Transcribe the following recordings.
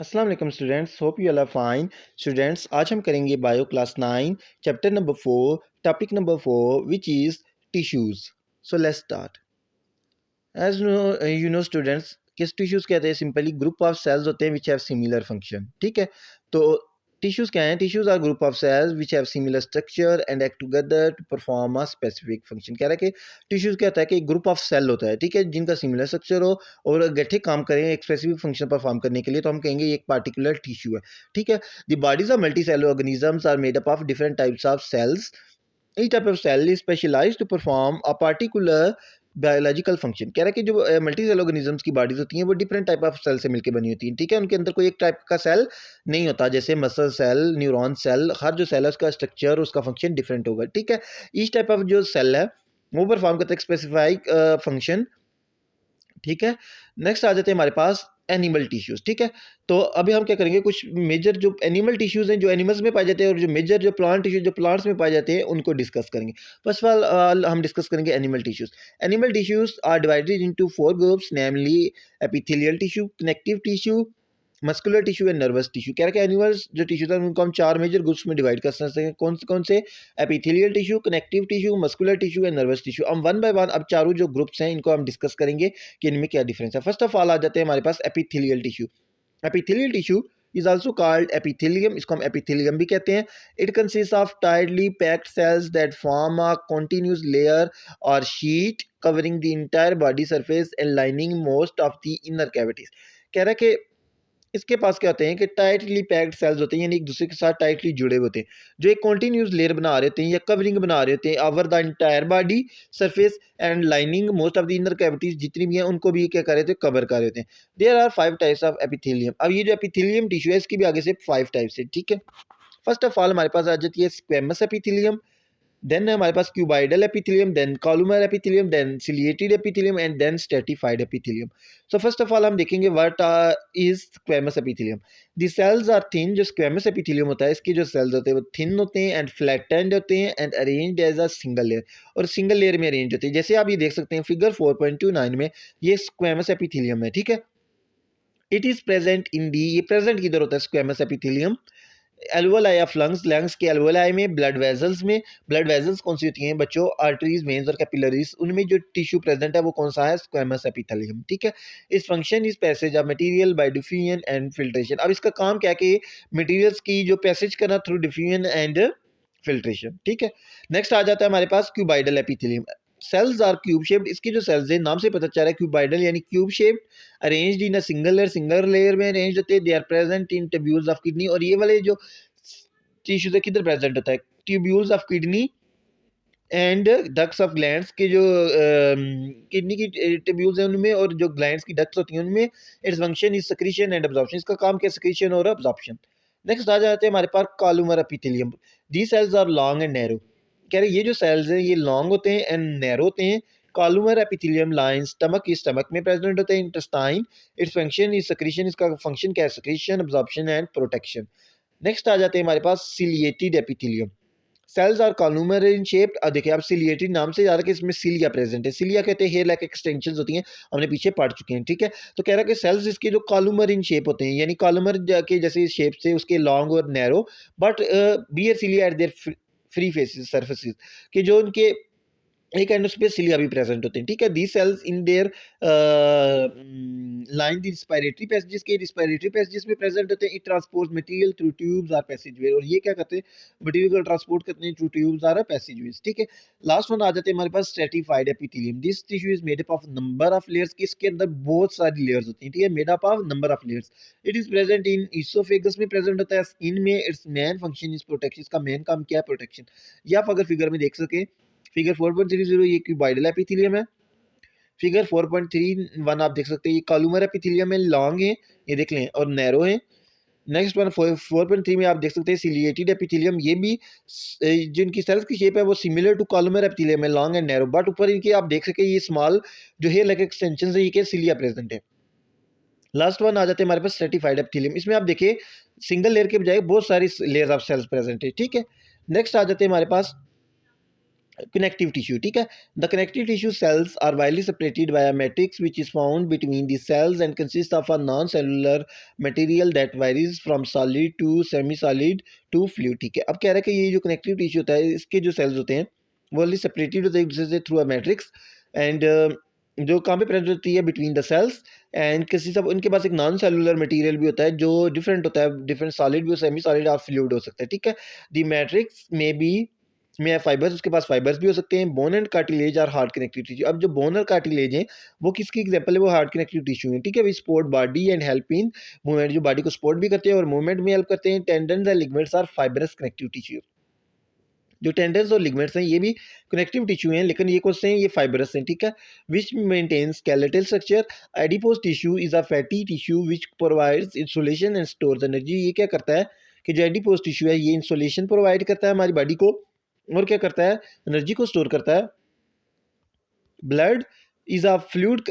अस्सलाम वालेकुम students, hope you all are fine. Students, आज हम करेंगे bio class 9 chapter number 4 topic number 4 which is tissues. So let's start. As you know students, किस tissues कहते हैं? सिंपली ग्रुप ऑफ सेल्स होते हैं विच हैव सिमिलर फंक्शन। ठीक है, तो टिश्यूज़ क्या हैं? Tissues are group of cells which have similar structure and act together to perform a specific function. कह रहा है कि टिश्यूज़ क्या होता है कि एक ग्रुप ऑफ सेल होता है, ठीक है, जिनका सिमिलर स्ट्रक्चर हो और इकट्ठे काम करें एक स्पेसिफिक फंक्शन परफॉर्म करने के लिए, तो हम कहेंगे ये एक पार्टिकुलर टिश्यू है। ठीक है, the bodies of multi cellular organisms are made up of different types of cells. each type of cell is specialized to perform a particular biological function. कह रहा है कि जो मल्टी सेल ऑर्गेनिजम्स की bodies होती हैं वो डिफरेंट टाइप ऑफ सेल से मिलकर बनी होती हैं। ठीक है, उनके अंदर कोई एक टाइप का सेल नहीं होता, जैसे मसल सेल, न्यूरॉन सेल, हर जो सेल है उसका स्ट्रक्चर, उसका फंक्शन डिफरेंट होगा। ठीक है, ईच टाइप ऑफ जो सेल है वो परफॉर्म करता है स्पेसिफाइक फंक्शन। ठीक है, नेक्स्ट आ जाते हैं हमारे पास एनिमल टिश्यूज। ठीक है, तो अभी हम क्या करेंगे, कुछ मेजर जो एनिमल टिश्यूज हैं जो एनिमल्स में पाए जाते हैं और जो मेजर जो प्लांट टिश्यूज जो प्लांट्स में पाए जाते हैं उनको डिस्कस करेंगे। फर्स्ट ऑफ ऑल हम डिस्कस करेंगे animal tissues. Animal tissues are divided into four groups, namely epithelial tissue, connective tissue, muscular tissue and nervous tissue. कह रहा है कि एनिमल्स जो टिश्यूज हैं उनको हम चार मेजर ग्रुप्स में डिवाइड कर सकते हैं। कौन से? Epithelial tissue, connective tissue, muscular tissue and nervous tissue. हम वन बाय वन अब चारों जो ग्रुप्स हैं इनको हम डिस्कस करेंगे कि इनमें क्या डिफरेंस है। फर्स्ट ऑफ ऑल आ जाते हैं हमारे पास epithelial tissue. Epithelial tissue is also called epithelium, इसको हम एपिथेलियम भी कहते हैं। It consist of tightly packed cells that form a continuous layer or sheet covering the entire body surface and lining most of the inner cavities. कह रहा है कि इसके पास क्या होते हैं कि टाइटली पैक्ड सेल्स होते हैं, यानी एक दूसरे के साथ टाइटली जुड़े हुए होते हैं, जो एक कॉन्टिन्यूस लेयर बना रहे होते हैं या कवरिंग बना रहे होते हैं over the entire body surface and lining most of the inner cavities जितनी भी हैं उनको भी क्या कर रहे थे, कवर कर रहे थे। There are five types of epithelium. अब ये जो एपिथेलियम टिश्यू है इसकी भी आगे से फाइव टाइप्स है। ठीक है, फर्स्ट ऑफ ऑल हमारे पास आ जाती है स्क्वेमस एपिथेलियम, देन हमारे पास cuboidal epithelium, then columnar epithelium, then ciliated epithelium and then stratified epithelium. So first of all हम देखेंगे what is squamous epithelium. The cells are thin. जो स्क्वेमस एपिथेलियम होता है इसके जो सेल्स होते हैं वो थिन होते हैं एंड फ्लैटेंड होते हैं and arranged as a single layer, और सिंगल लेयर में अरेंज होते हैं। जैसे आप ये देख सकते हैं फिगर 4.29 में, ये स्क्वेमस एपिथेलियम है। ठीक है, इट इज प्रेजेंट इन दी, ये प्रेजेंट किधर होता है squamous epithelium? Alveoli of lungs, lungs के एल्वोलाई में, ब्लड वेजल्स में। ब्लड वेजल्स कौन सी होती हैं बच्चों? आर्टरीज, वेन्स और कैपिलरीज। उनमें जो टिश्यू प्रेजेंट है वो कौन सा है? Squamous epithelium. ठीक है, इस function is passage of material by diffusion and filtration. अब इसका काम क्या है कि मटेरियल्स की जो पैसेज करना थ्रू डिफ्यूजन एंड फिल्ट्रेशन। ठीक है, नेक्स्ट आ जाता है हमारे पास cuboidal epithelium. Cells are cube shaped. इसके जो सेल्स हैं नाम से पता चल रहा है क्यूबाइडल यानी cube shaped, arranged in a single layer में अरेंज होते हैं। They are present in tubules of kidney. और ये वाले जो टिश्यूज है किधर प्रेजेंट होता है? Tubules of kidney and ducts of glands के जो किडनी की ट्यूब्यूल्स हैं उनमें और जो ग्लैंड्स की डक्ट्स होती हैं उनमें। It's function is secretion and absorption. इसका काम क्या? सिक्रीशन और अब्जॉर्प्शन। नेक्स्ट आ जाते हैं हमारे पास columnar epithelium. The cells are long and narrow. कह रहे ये जो सेल्स हैं ये लॉन्ग होते हैं एंड नैरो होते हैं। कॉलुमर एपिथेलियम लाइन स्टमक, की स्टमक में प्रेजेंट होते हैं। Intestine, its function is secretion. इसका फंक्शन क्या है? Secretion, absorption and protection. Next आ जाते हैं हमारे पास ciliated epithelium. Cells are columnar in shaped. अब देखिए आप सिलिएटेड नाम से याद है कि इसमें सिलिया प्रेजेंट है। सिलिया कहते हैं हेयर लाइक एक्सटेंशंस होती हैं, हमने पीछे पढ़ चुके हैं। ठीक है, तो कह रहा है कि सेल्स इसके जो कॉलुमर इन शेप होते हैं, यानी कॉलुमर के जैसे शेप से उसके लॉन्ग और narrow, but bear cilia at their free faces surfaces, कि जो उनके एक एंडोस्पेस सिलिया भी प्रेजेंट होते हैं। ठीक है, the cells in their line the respiratory passages, के रिस्पिरेटरी पैसेजेस में प्रेजेंट होते हैं। It transport material through tubes और पैसेजवे, और ये क्या करते हैं? मटेरियल को ट्रांसपोर्ट करते हैं थ्रू ट्यूब्स और पैसेजवेज। ठीक है, लास्ट वन आ जाते हैं हमारे पास stratified epithelium. This tissue is made up of number of layers, किसके अंदर बहुत सारी लेयर्स होती हैं। ठीक है, made up of number of layers. It is present in oesophagus में प्रेजेंट होता है, स्किन में। Its main function is protection. इसका मेन काम क्या है? प्रोटेक्शन। या आप अगर फिगर में देख सके, फिगर 4.30 ये क्यूबाइडल एपिथेलियम है। फिगर 4.31 आप देख सकते हैं ये कॉलुमर एपिथेलियम है, लॉन्ग है, ये देख लें, और नैरो है। नेक्स्ट वन 4.3 में आप देख सकते हैं सिलिएटेड एपिथेलियम। ये भी जिनकी सेल्स की शेप है वो सिमिलर टू कॉलुमर एपिथेलियम है, लॉन्ग एंड नैरो, बट ऊपर इनके आप देख सके ये स्मॉल जो है लाइक एक्सटेंशन है, ये क्या? सिलिया प्रेजेंट है। लास्ट वन आ जाते हैं हमारे पास सर्टिफाइड एपिथेलियम। इसमें आप देखिए सिंगल लेयर के बजाय बहुत सारी लेयर ऑफ सेल्स प्रेजेंट है। ठीक है, नेक्स्ट आ जाते हैं हमारे पास connective tissue, ठीक है. The connective tissue cells are widely separated by a matrix which is found between the cells and consists of a non-cellular material that varies from solid to semi-solid to fluid, ठीक है. अब कह रहा है कि ये जो connective tissue होता है इसके जो cells होते हैं वो वाली separated होते हैं एक दूसरे से through a matrix and जो कहाँ पे प्रेजेंट होती है बिटवीन द सेल्स एंड किसी सब उनके पास एक नॉन सेलुलर मटेरियल भी होता है जो डिफरेंट होता है, डिफरेंट सॉलिड भी हो, सेमी सॉलिड और फ्लूइड हो सकता है, ठीक है. द मैट्रिक्स में बी में फाइबर्स, उसके पास फाइबर्स भी हो सकते हैं. बोन एंड कार्टिलेज और हार्ड कनेक्टिव टिश्यू. अब जो बोन और कार्टिलेज हैं वो किसकी एग्जांपल है, वो हार्ड कनेक्टिव टिश्यू है, ठीक है. We support body and help in movement, जो बॉडी को सपोर्ट भी करते हैं और मूवमेंट में हेल्प करते हैं. Tendons and ligaments are fibrous connective tissue. जो टेंडन्स और लिगामेंट्स हैं ये भी कनेक्टिव टिश्यू हैं लेकिन ये कौन से हैं, ये फाइबरस हैं, ठीक है. Which maintain skeletal structure. Adipose tissue is a fatty tissue which provides insulation and stores energy. ये क्या करता है कि जो एडिपोज टिश्यू है ये इंसुलेशन प्रोवाइड करता है हमारी बॉडी को और क्या करता है, एनर्जी को स्टोर करता है. Blood is a fluid,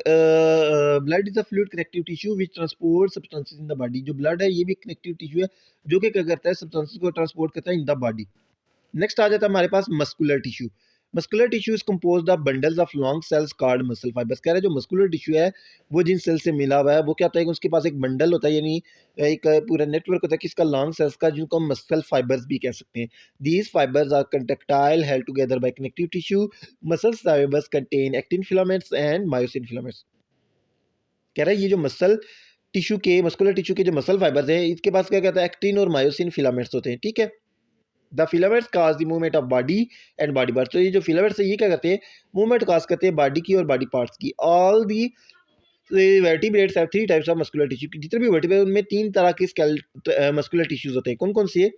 blood is a fluid connective tissue which transport substances in the body. जो ब्लड है ये भी कनेक्टिव टिश्यू है जो कि क्या करता है, सब्सटेंसेस को ट्रांसपोर्ट करता है इन द बॉडी. नेक्स्ट आ जाता है हमारे पास muscular tissue. Muscular tissue is composed of bundles of long cells called muscle fibres. कह रहे हैं जो मस्कुलर टिश्यू है वो जिन सेल से मिला हुआ है वो क्या होता है कि उसके पास एक बंडल होता है, यानी एक पूरा नेटवर्क होता है किसका, लॉन्ग सेल्स का, जिनको हम मसल फाइबर्स भी कह सकते हैं. These fibres are contractile held together by connective tissue. Muscle fibres contain actin filaments and myosin filaments. कह रहा है ये जो मसल टिश्यू के, मस्कुलर टिश्यू के जो मसल फाइबर्स हैं इसके पास क्या कहता है, एक्टिन और मायोसिन फिलामेंट्स होते हैं, ठीक है. The filaments cause the movement of body and body parts. तो ये जो फिलामेंट्स है ये क्या करते हैं, मूवमेंट काज करते हैं बॉडी की और बॉडी पार्ट्स की. All the vertebrates have three types of muscular tissue. जितने भी वर्टिब्रेट उनमें तीन तरह के मस्कुलर टिश्यूज होते हैं. कौन कौन से,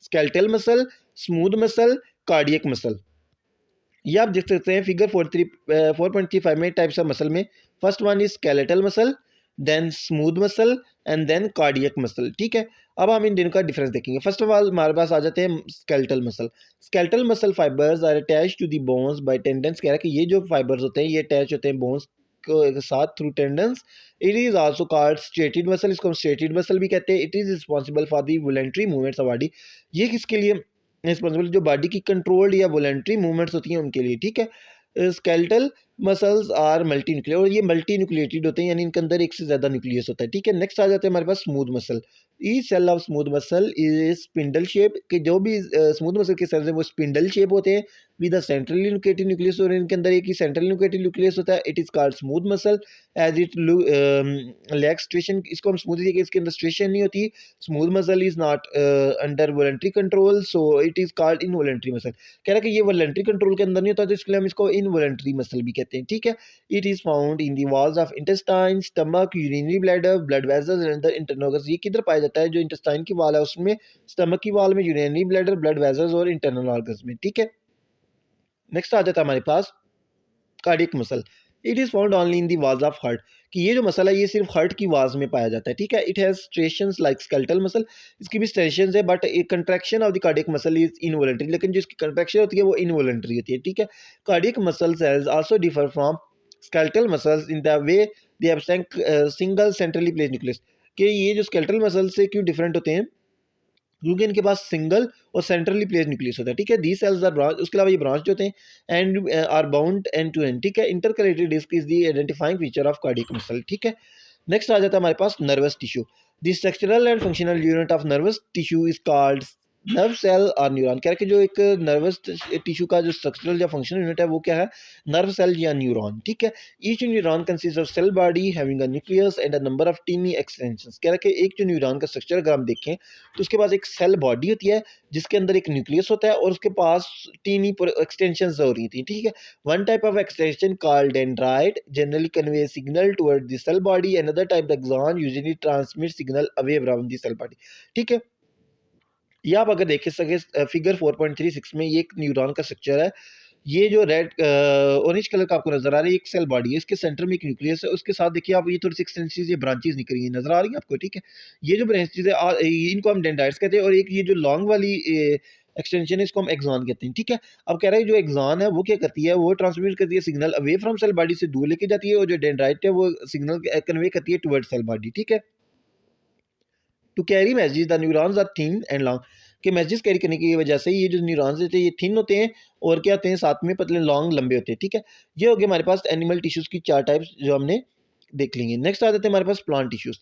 skeletal muscle, smooth muscle, cardiac muscle. ये आप देख सकते हैं फिगर 4.35 में टाइप्स ऑफ मसल में. First one is skeletal muscle, then smooth muscle and then cardiac muscle, ठीक है. अब हम इन दोनों का डिफरेंस देखेंगे. फर्स्ट ऑफ ऑल हमारे पास आ जाते हैं skeletal muscle. Skeletal muscle fibres are attach to the bones by tendons. कह रहा है कि ये जो फाइबर्स होते हैं ये अटैच होते हैं बोन्स के साथ through tendons. It is also called striated muscle. इसको हम स्ट्रेटेड मसल भी कहते हैं. It is responsible for the voluntary movements of body. ये किसके लिए रिस्पॉन्सिबल, जो बॉडी की कंट्रोल्ड या वॉलंटरी मूवमेंट्स होती हैं उनके लिए, ठीक है. Skeletal muscles are multi nuclear, और ये मल्टी न्यूक्लिएटेड होते हैं यानी इनके अंदर एक से ज़्यादा न्यूक्लियस होता है, ठीक है. नेक्स्ट आ जाते हैं हमारे पास smooth muscle. Each cell of smooth muscle is spindle shape. कि जो भी स्मूथ मसल के सेल्स हैं वो स्पिंडल शेप होते हैं with a centrally nucleated nucleus, और इनके अंदर एक ही सेंट्रल न्यूक्लिएटेड न्यूक्लियस होता है. It is called smooth muscle as it lacks striation. इसको हम स्मूथ देखिए, इसके अंदर स्ट्रेशन नहीं होती. Smooth muscle is not under voluntary control, so it is called involuntary muscle. कह रहा है कि ये वॉलंटरी कंट्रोल के अंदर नहीं होता तो इसके लिए हम इसको इनवॉलंटरी मसल भी कहते हैं, ठीक है. It is found in the walls of intestine, stomach, urinary bladder, blood vessels and other internal organs. ये किधर पाया जाता है, जो इंटेस्टाइन की वॉल है उसमें, स्टमक की वॉल में, यूरिनरी ब्लैडर, ब्लड वेसल्स और इंटरनल ऑर्गन्स में, ठीक है. नेक्स्ट आ जाता है हमारे पास cardiac muscle. It is found only in the walls of heart. कि ये जो मसल है ये सिर्फ हार्ट की वाज में पाया जाता है, ठीक है. It has striations like skeletal muscle. इसकी भी स्ट्रेशंस है बट एक contraction of the cardiac muscle is involuntary. लेकिन जो इसकी कंट्रैक्शन होती है वो इनवॉलंटरी होती है, ठीक है. Cardiac muscle cells also differ from skeletal muscles in the way they have single centrally placed nucleus. कि ये जो स्केलेटल मसल से क्यों डिफरेंट होते हैं, क्योंकि इनके पास सिंगल और सेंट्रली प्लेस्ड न्यूक्लियस होता है, ठीक है. दी सेल्स आर ब्रांच, उसके अलावा ये ब्रांच होते हैं and are bound end to end, ठीक है. Intercalated disc is the identifying feature of cardiac muscle, ठीक है. नेक्स्ट आ जाता है हमारे पास nervous tissue. The structural and functional unit of nervous tissue is called nerve cell or neuron. कह रहे कि जो एक नर्वस टिश्यू का जो स्ट्रक्चरल या फंक्शनल यूनिट है वो क्या है, नर्व सेल या न्यूरॉन, ठीक है. Each neuron consist of cell body having a nucleus and a number of tiny extensions. कह रहे कि एक जो न्यूरॉन का स्ट्रक्चर अगर हम देखें तो उसके पास एक सेल बॉडी होती है जिसके अंदर एक न्यूक्लियस होता है और उसके पास टीनी एक्सटेंशंस हो रही थी, ठीक है. One type of extension called dendrite generally convey signal toward the cell body. Another type the axon usually transmit signal away from the cell body, ठीक है. ये आप अगर देख सके फिगर 4.36 में ये एक न्यूरॉन का स्ट्रक्चर है. ये जो रेड ऑरेंज कलर का आपको नजर आ रहा है एक सेल बॉडी है, इसके सेंटर में एक न्यूक्लियस है, उसके साथ देखिए आप ये थोड़ी सी एक्सटेंशन, ये ब्रांचेस निकली हैं, नजर आ रही है आपको, ठीक है. ये जो ब्रांचेस है इनको हम डेंड्राइट्स कहते हैं, और एक ये जो लॉन्ग वाली एक्सटेंशन है इसको हम एक्सॉन कहते हैं, ठीक है. अब कह रहा है जो एक्सॉन है वो क्या करती है, वो ट्रांसमिट करती है signal away from cell body, से दूर लेके जाती है, और जो डेंड्राइट है वो सिग्नल कन्वे करती है टुवर्ड सेल बॉडी, ठीक है. To carry message the neurons are thin and long. कि मैसेज कैरी करने की वजह से ये जो न्यूरॉन्स होते हैं ये थिन होते हैं और क्या होते हैं साथ में पतले लॉन्ग लंबे होते हैं, ठीक है। ये हो गया हमारे पास एनिमल टिश्यूज़ की 4 टाइप्स जो हमने देख लेंगे। नेक्स्ट आ जाते हैं हमारे पास प्लांट टिश्यूज़,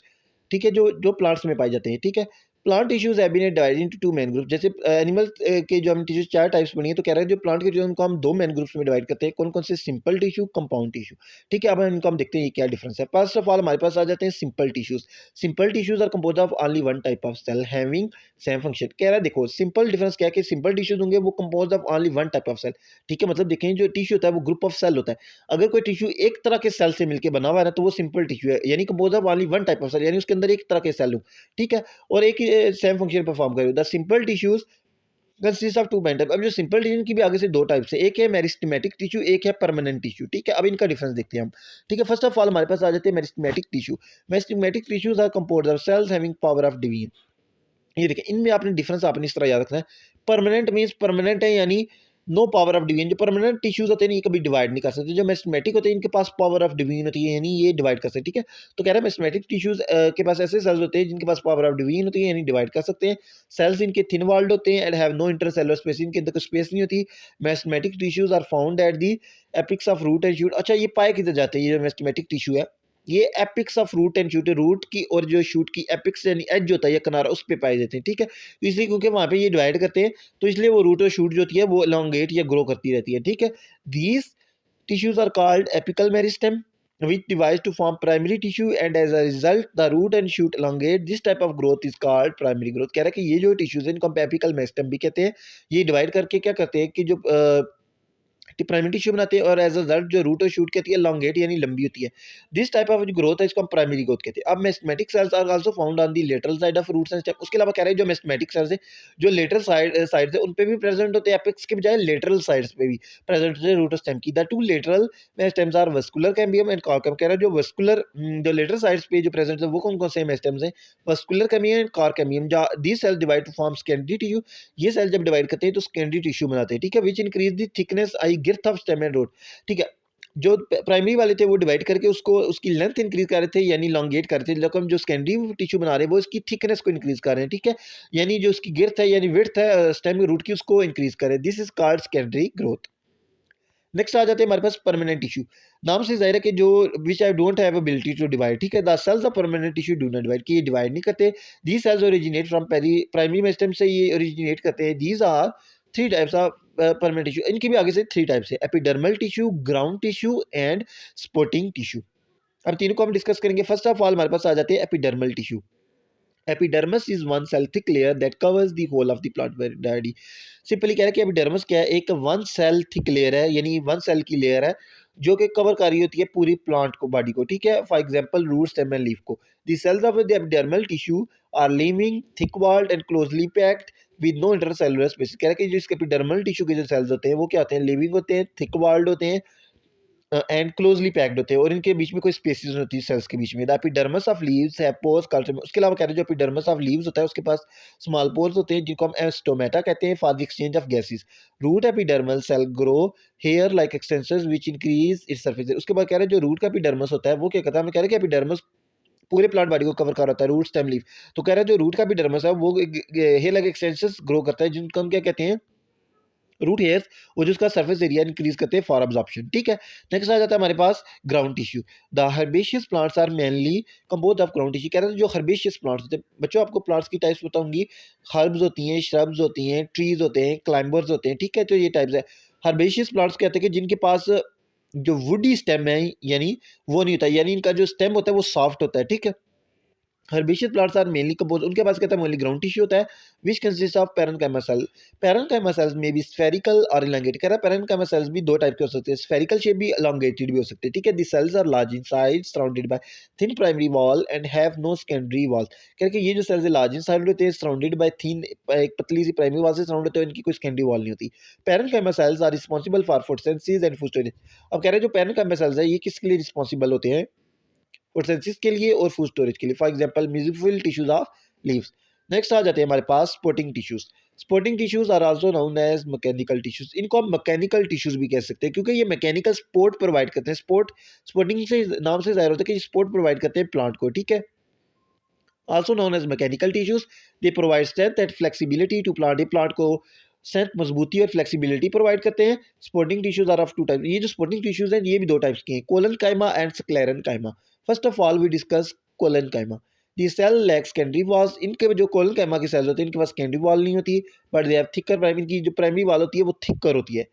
ठीक है, जो जो प्लांट्स में पाए जाते हैं, ठीक है। Plant tissues have been divided into 2 main group. जैसे एनिमल के जो हम टिश्यूज़ 4 टाइप्स बनी है, तो कह रहे हैं जो प्लांट के जो उनको हम 2 मेन ग्रुप्स में डिवाइड करते हैं। कौन-कौन से? सिंपल टिश्यू, कंपाउंड टिश्यू, ठीक है। अब इनको हम देखते हैं ये क्या डिफरेंस है। फर्स्ट ऑफ ऑल हमारे पास आ जाते हैं simple tissues. Simple tissues are composed of only one type of cell having same function. कह रहा है देखो सिंपल डिफरेंस क्या है कि सिंपल टिश्यूज़ होंगे वो composed of only one type of cell, ठीक है। मतलब देखें जो टिश्यू होता है वो ग्रुप ऑफ सेल होता है। अगर कोई टिश्यू एक तरह के सेल से मिलकर बना हुआ है ना तो वो सिंपल टिश्यू है, यानी composed of only one type of cell, यानी उसके अंदर एक तरह के सेल हो, ठीक है, और एक ही सेम फंक्शन परफॉर्म करे। The simple tissues consist of 2 main type. अब जो सिंपल टिश्यू की भी आगे से 2 टाइप्स है, एक है मेरिस्टेमेटिक टिश्यू, एक है परमानेंट टिश्यू, ठीक है। अब इनका डिफरेंस देखते हैं हम, ठीक है। फर्स्ट ऑफ ऑल हमारे पास आ जाते हैं meristematic tissue. Meristematic tissues are composed of cells having power of division. ये देखिए इनमें आपने डिफरेंस आपने इस तरह याद रखना है। परमानेंट मीन्स परमानेंट है, यानी नो पावर ऑफ डिवीजन। जो परमानेंट टिश्यूज होते हैं ये कभी डिवाइड नहीं कर सकते। जो मेस्टमेटिक होते हैं इनके पास पावर ऑफ डिवीजन होती है, यानी ये डिवाइड कर सकते हैं, ठीक है। तो कह रहा है मेस्टमेटिक टिश्यूज के पास ऐसे सेल्स होते हैं जिनके पास पावर ऑफ डिवीजन होती है, यानी डिवाइड कर सकते हैं। सेल्स इनके थिन वॉल्ड होते हैं and have no intercellular space, इनके अंदर कोई स्पेस नहीं होती। Meristematic tissues are found at the apices of root and shoot. अच्छा ये पाए किधर जाते हैं? ये जो मेस्टमेटिक टिश्यू है ये apex of root and shoot, root की और जो शूट की एपिक्स यानी एज होता है या किनारा उस पे पाए जाते हैं, ठीक है। तो इसलिए क्योंकि वहाँ पे ये डिवाइड करते हैं तो इसलिए वो रूट और शूट जो होती है वो elongate या ग्रो करती रहती है, ठीक है। These tissues are called apical meristem which divides to form primary tissue and as a result the root and shoot elongate. This type of growth is called primary growth। कह रहा है कि ये जो टिश्यूज है इनको हम एपिकल मेरिस्टेम भी कहते हैं। ये डिवाइड करके क्या करते हैं कि जो प्राइमरी टिश्यू बनाते हैं और एज अ रिजल्ट जो रूट और शूट कहती है लॉन्गेट यानी लंबी होती है। दिस टाइप ऑफ जो ग्रोथ है इसको हम प्राइमरी ग्रोथ कहते हैं। अब meristematic cells are also found on the lateral side of roots and stem. उसके अलावा कह रहे हैं जो मेस्टमेटिक सेल्स है जो लेटरल साइड है उन पे भी प्रेजेंट होते हैं, एपेक्स के बजाय लेटरल साइड्स पे भी प्रेजेंट होते हैं रूट और स्टेम की। The two lateral stems are vascular cambium and cork cambium. कह रहा है जो वस्कुलर जो लेटरल साइड्स पे जो प्रेजेंट है वो कौन कौन से स्टेम्स हैं? Vascular cambium and cork cambium. These cells divide to form secondary tissue. ये सेल जब डिवाइड करते हैं तो सेकेंडरी टिश्यू बनाते हैं, ठीक है। Which increase the thickness I girth of stem and root, ठीक है। जो प्राइमरी वाले थे वो डिवाइड करके उसको उसकी लेंथ इंक्रीज कर रहे थे यानी लॉन्गेट कर रहे थे, लेकिन जो सेकेंडरी टिश्यू बना रहे हैं वो इसकी थिकनेस को इंक्रीज कर रहे हैं, ठीक है। यानी जो उसकी गिर्थ है यानी विड्थ है स्टेम रूट की उसको इंक्रीज कर रहे हैं। This is called secondary growth. Next आ जाते हैं हमारे पास परमानेंट टिश्यू। नाम से जाहिर है कि जो which I don't have ability to divide, ठीक है। The cells of permanent tissue do not divide, कि ये डिवाइड नहीं करते। These cells originate from primary meristem से ये ओरिजिनेट करते हैं। These are 3 types of permanent tissue. इनकी भी आगे से 3 टाइप्स है, epidermal tissue, ground tissue and supporting tissue. अब तीनों को हम डिस्कस करेंगे। फर्स्ट ऑफ ऑल हमारे पास आ जाते हैं epidermal tissue. Epidermis is one cell thick layer that covers the whole of the plant body. Simply कह रहा है कि एपिडर्मस क्या है? एक वन सेल थिक लेयर है, यानी वन सेल की लेयर है जो कि कवर कर रही होती है पूरी प्लांट को, बॉडी को, ठीक है। For example root stem and leaf को। The cells of the epidermal tissue are living thick walled and closely packed with no intercellular space. कह रहा है कि जो इसके एपिडर्मल टिश्यू के जो सेल्स होते हैं वो क्या होते हैं? लिविंग होते हैं, थिक वॉल्ड होते हैं एंड क्लोजली पैक्ड होते हैं और इनके बीच में कोई स्पेसिस नहीं होती सेल्स के बीच में। The epidermis of leaves have pores culture. उसके अलावा कह रहे हैं जो एपिडर्मस ऑफ लीव्स होता है उसके पास स्मॉल पोर्स होते हैं जिनको हम स्टोमेटा कहते हैं for the exchange of gases. Root epidermal cell grow hair like extensors which increase its surface. उसके बाद कह रहे हैं जो रूट का एपिडर्मस होता है वो क्या करता है? हमें कह रहे हैं कि एपिडर्मस पूरे प्लांट बॉडी को कवर कर रहा है, रूट स्टेम लीफ। तो कह रहे हैं जो रूट का एपिडर्मस है वो हेयर लाइक एक्सटेंसर्स ग्रो करता है जिनको हम क्या कहते हैं? रूट हेयर्स, और जो उसका सरफेस एरिया इंक्रीज करते हैं फॉर अब्जॉर्प्शन, ठीक है। नेक्स्ट आ जाता है हमारे पास ground tissue. The herbaceous plants are mainly composed of ground tissue. कह रहे हैं जो हर्बेशियस प्लांट्स होते हैं, बच्चों आपको प्लांट्स की टाइप्स बताऊंगी। हर्ब्स होती हैं, श्रब्स होती हैं, ट्रीज होते हैं, क्लाइंबर्स होते हैं, ठीक है। तो ये टाइप्स है। हर्बेशियस प्लांट्स कहते हैं कि जिनके पास जो वुडी स्टेम है यानी वो नहीं होता, यानी इनका जो स्टेम होता है वो सॉफ्ट होता है, ठीक है। Herbaceous plants are mainly compose, उनके पास कहता है मेनली ग्राउंड टिश्यू होता है which consist of parenchyma cell. Parenchyma cells में भी स्फेरिकल और इलांगेटेड। कह रहा है पैरेन्काइमा सेल्स भी 2 टाइप के हो सकते हैं, स्फेरिकल शेप भी, इलांगेटेड भी हो सकते हैं, ठीक है। The cells are large in size surrounded by thin primary wall and have no secondary wall. कह रहे कि ये जो सेल्स लार्ज इन साइड होते हैं, सराउंडेड बाय थिन, एक पतली सी प्राइमरी वॉल से सराउंड होते हैं, इनकी कोई सेकेंडरी वॉल नहीं होती। Parenchyma cells are responsible for photosynthesis and food storage. अब कह रहे हैं जो पैरेन्काइमा सेल्स है ये किसके लिए रिस्पॉन्सिबल होते हैं? फोटोसिंथेसिस के लिए और फूड स्टोरेज के लिए। For example mesophyll tissues of leaves. Next आ जाते हैं हमारे पास supporting tissues. Supporting tissues are also known as mechanical tissues. इनको हम मैकेनिकल टिश्यूज भी कह सकते हैं क्योंकि ये मैकेनिकल सपोर्ट प्रोवाइड करते हैं। स्पोर्टिंग से नाम से जाहिर होता है कि सपोर्ट प्रोवाइड करते हैं प्लांट को, ठीक है। also known as mechanical tissues. They provide strength and flexibility to plant. ये plant को स्ट्रेंथ मजबूती और फ्लेक्सिबिलिटी प्रोवाइड करते हैं. Supporting tissues are of two type. ये जो स्पोर्टिंग टिश्यूज हैं ये भी दो टाइप्स के हैं, collenchyma and sclerenchyma. First of all we discuss collenchyma. The cell lack secondary walls. इनके जो कोलन काइमा की सेल्स होती है इनके पास सेकेंडरी वॉल नहीं होती, but they have thicker primary. की जो प्राइमरी वॉल होती है वो थिकर होती है.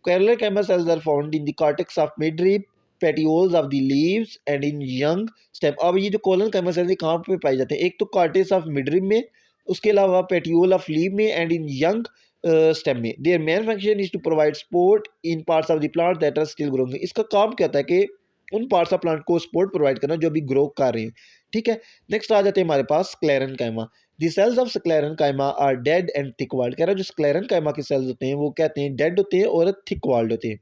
Coronal camera cells are found in the cortex of midrib, petioles of the leaves and in young stem. अब ये जो कोलन कैमरा सेल्स कहाँ पे पाए जाते हैं, एक तो कॉर्टेक्स ऑफ मिडरिब में, उसके अलावा पेटियोल ऑफ लीव में एंड इन यंग स्टेम में. Their main function is to provide support in parts of the plant that are still growing. इसका काम क्या होता है कि उन पार्ट्स ऑफ प्लांट को सपोर्ट प्रोवाइड करना जो अभी ग्रो कर रहे हैं. ठीक है, नेक्स्ट आ जाते हैं हमारे पास sclerenchyma. The cells of sclerenchyma are dead and thick walled. कह रहा है जो स्क्लेरन काइमा के सेल्स होते हैं वो कहते हैं डेड होते हैं और थिक वॉल्ड होते हैं.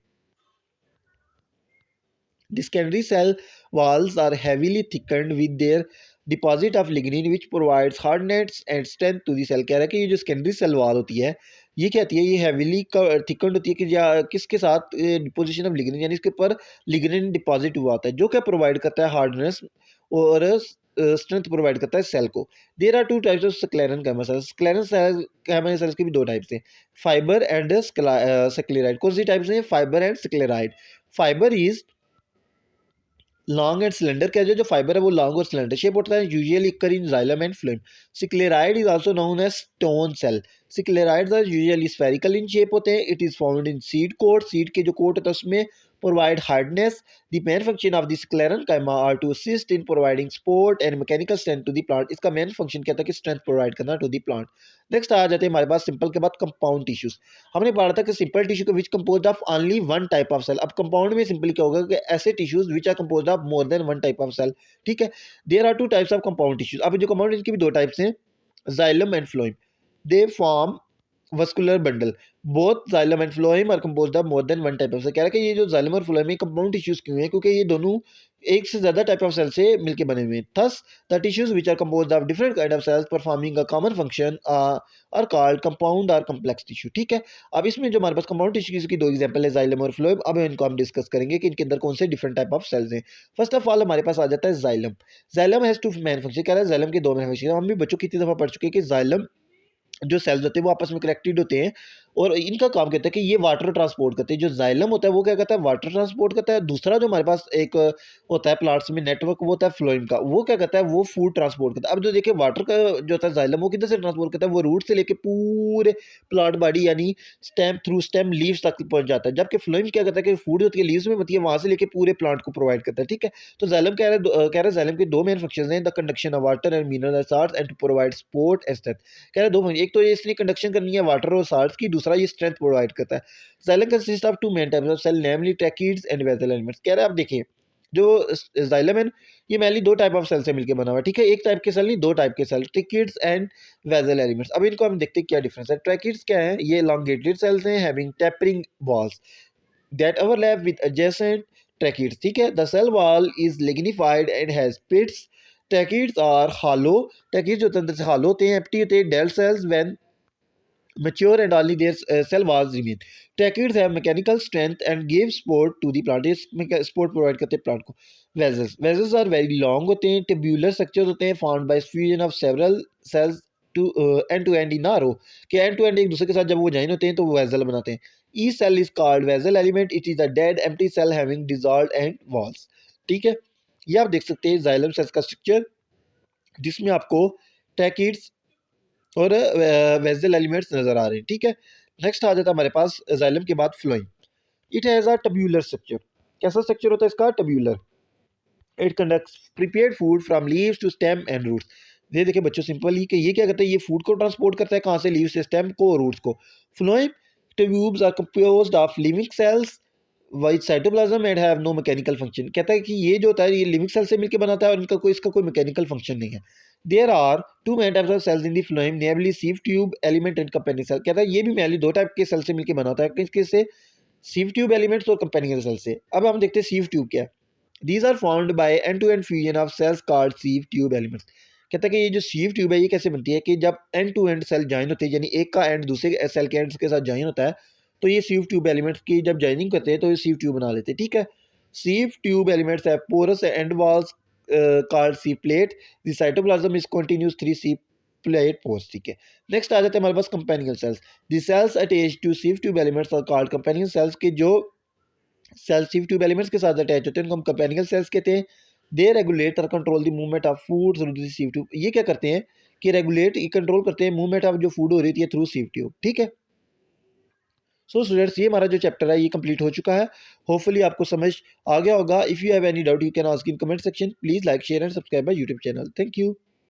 The secondary cell walls are heavily thickened with their deposit of lignin which provides hardness and strength to the cell. कह रहा है कि ये जो सेकेंडरी सेल वॉल होती है ये क्या होती है, ये हैवीली थिकंड होती है कि किसके साथ डिपोजिशन ऑफ लिग्निन, यानी इसके ऊपर लिग्निन डिपॉजिट हुआ होता है जो क्या प्रोवाइड करता है हार्डनेस और स्ट्रेंथ प्रोवाइड करता है सेल को. There are two types of sclerenchyma cells. Sclerenchyma cell कैमा सेल्स के भी दो टाइप्स हैं, फाइबर एंड स्क्लेराइड. कौन सी टाइप्स हैं, fibre and sclereid. Fibre is long and cylinder. क्या जो फाइबर है वो लॉन्ग और सिलेंडर शेप होता है, usually occur in xylem and phloem. Scleroid is also known as stone cell. Scleroids are usually spherical in shape होते हैं. It is found in seed coat. Seed के जो कोट होता है उसमें provide hardness. The main function of the scleron chyma are to assist in providing support and mechanical strength to the plant. इसका main function क्या था कि strength provide करना to the plant. नेक्स्ट आ जाते हैं हमारे पास सिंपल के बाद कंपाउंड टिश्यूज. हमने पढ़ा था कि सिंपल टिश्यू को which compose of only one type of cell. अब कंपाउंड में सिंपली क्या होगा कि ऐसे tissues which are compose of more than one type of cell. ठीक है, there are two types of compound tissues. अब जो कंपाउंड इनकी भी दो टाइप्स हैं, xylem and phloem. They form vascular bundle. Both xylem and phloem are composed of more than one type of cell. कह रहा है कि ये जो जाइलम और फ्लोएम में कंपाउंड टिश्यूज क्यों हैं, क्योंकि ये दोनों एक से ज्यादा टाइप ऑफ सेल से मिलकर बने हुए हैं. Thus the tissues which are composed of different kind of cells performing a common function are called compound और कम्प्लेक्स टिश्यू. ठीक है, अब इसमें जो हमारे पास कंपाउंड टिश्यू की दो एग्जांपल है, जाइलम और फ्लोएम. अब इनको हम डिस्कस करेंगे कि इनके अंदर कौन से डिफरेंट टाइप ऑफ सेल्स हैं. फर्स्ट ऑफ ऑल हमारे पास आ जाता है xylem. Xylem has two main function. कह रहा है जाइलम के दो मैन फंक्शन. हम भी बच्चों कितनी दफा पढ़ चुके हैं कि जाइलम जो सेल्स होते हैं वो आपस में कनेक्टेड होते हैं और इनका काम कहता है कि ये वाटर ट्रांसपोर्ट करते हैं. जो जाइलम होता है वो क्या करता है, वाटर ट्रांसपोर्ट करता है. दूसरा जो हमारे पास एक होता है प्लांट्स में नेटवर्क, वो होता है फ्लोएम का. वो क्या करता है, वो फूड ट्रांसपोर्ट करता है. अब जो देखिए वाटर का जो होता है जाइलम वो किधर से ट्रांसपोर्ट करता है, वो रूट से लेके पूरे प्लांट बॉडी यानी स्टेम थ्रू स्टेम लीव्स तक पहुंच जाता है. जबकि फ्लोएम क्या करता है कि फूड होती है लीव्स में होती है, वहां से लेके पूरे प्लांट को प्रोवाइड करता है. ठीक है, तो जाइलम कह रहा है जाइलम के दो मेन फंक्शन हैं, the conduction of water and mineral salts and to provide support and strength. कह रहा है दो फंक्शन, एक तो ये इसलिए कंडक्शन करनी है वाटर और साल्ट्स की, दूसरा ये स्ट्रेंथ प्रोवाइड करता है. Xylem consist of two main types of cell namely tracheids and vessel elements. कह रहा है आप देखिए जो जाइलम है ये मेनली दो टाइप ऑफ सेल से मिलकर बना हुआ है. ठीक है, एक टाइप के सेल नहीं, दो टाइप के cell, tracheids and vessel elements. अब इनको हम देखते हैं क्या डिफरेंस है. ट्रैकिड्स क्या है, ये elongated सेल्स हैं having tapering walls that overlap with adjacent tracheids. ठीक है, the cell wall is lignified and has pits. Tracheids are hollow. Tracheids जो अंदर से hollow होते हैं, empty होते हैं, dead cells when mature and only their cell walls remain. Tracheids have mechanical strength and give support to the plant. ये support provide करते हैं plant को. Vessels are very long होते हैं, tubular structures होते हैं, formed by fusion of several cells to end to end in a row. कि end to end एक दूसरे के साथ जब वो join होते हैं तो वो vessel बनाते हैं. Each cell is called vessel element. It is a dead empty cell having dissolved end walls. ठीक है, ये आप देख सकते हैं जाइलम सेल्स का स्ट्रक्चर जिसमें आपको ट्रैकिड्स और वेसल एलिमेंट्स नजर आ रहे हैं. ठीक है, नेक्स्ट आ जाता है हमारे पास जाइलम के बाद phloem. It has a tubular structure. कैसा स्ट्रक्चर होता है इसका, tubular. It conducts prepared food from leaves to stem and roots. ये देखिए बच्चों सिंपल ही कि ये क्या करता है, ये फूड को ट्रांसपोर्ट करता है कहाँ से, लीव से स्टेम को और रूट्स को. Phloem tubes are composed of living cells white cytoplasm and have no mechanical function. कहता है कि ये जो होता है ये लिविंग सेल से मिलकर बनाता है और इसका कोई मैकेनिकल फंक्शन नहीं है. There are two main types of cells in the phloem namely sieve tube element and companion cell. कहता है ये भी मेनली दो टाइप के सेल से मिलकर बना होता है, किसके से, सीव ट्यूब एलिमेंट्स और कंपेनियन सेल से. अब हम देखते हैं सीव ट्यूब क्या है. These are formed by end to end fusion of cells called sieve tube elements. कहता है कि ये जो सीव ट्यूब है ये कैसे बनती है कि जब end to end cell join होते हैं, यानी एक का एंड दूसरे सेल के एंड के साथ ज्वाइन होता है, तो ये सीव ट्यूब एलिमेंट्स की जब ज्वाइनिंग करते हैं तो ये सीव ट्यूब बना लेते हैं. ठीक है, sieve tube elements have porous end walls called C plate. The cytoplasm is continuous 3C plate post. ठीक है, नेक्स्ट आ जाते हैं हमारे पास companion cells. The cells attach to sieve tube elements are called companion cells. के जो cell सिव tube elements के साथ अटैच होते हैं उनको हम कंपेनियल सेल्स कहते हैं. दे रेगुलेट और control the movement of food through the sieve tube. ये क्या करते हैं कि रेगुलेट कंट्रोल करते हैं मूवमेंट ऑफ जो फूड हो रही थी थ्रू सिव ट्यूब. ठीक है. सो स्टूडेंट्स, ये हमारा जो चैप्टर है ये कंप्लीट हो चुका है. होपफुली आपको समझ आ गया होगा. If you have any doubt you can ask in comment section. Please like share and subscribe my YouTube channel. Thank you.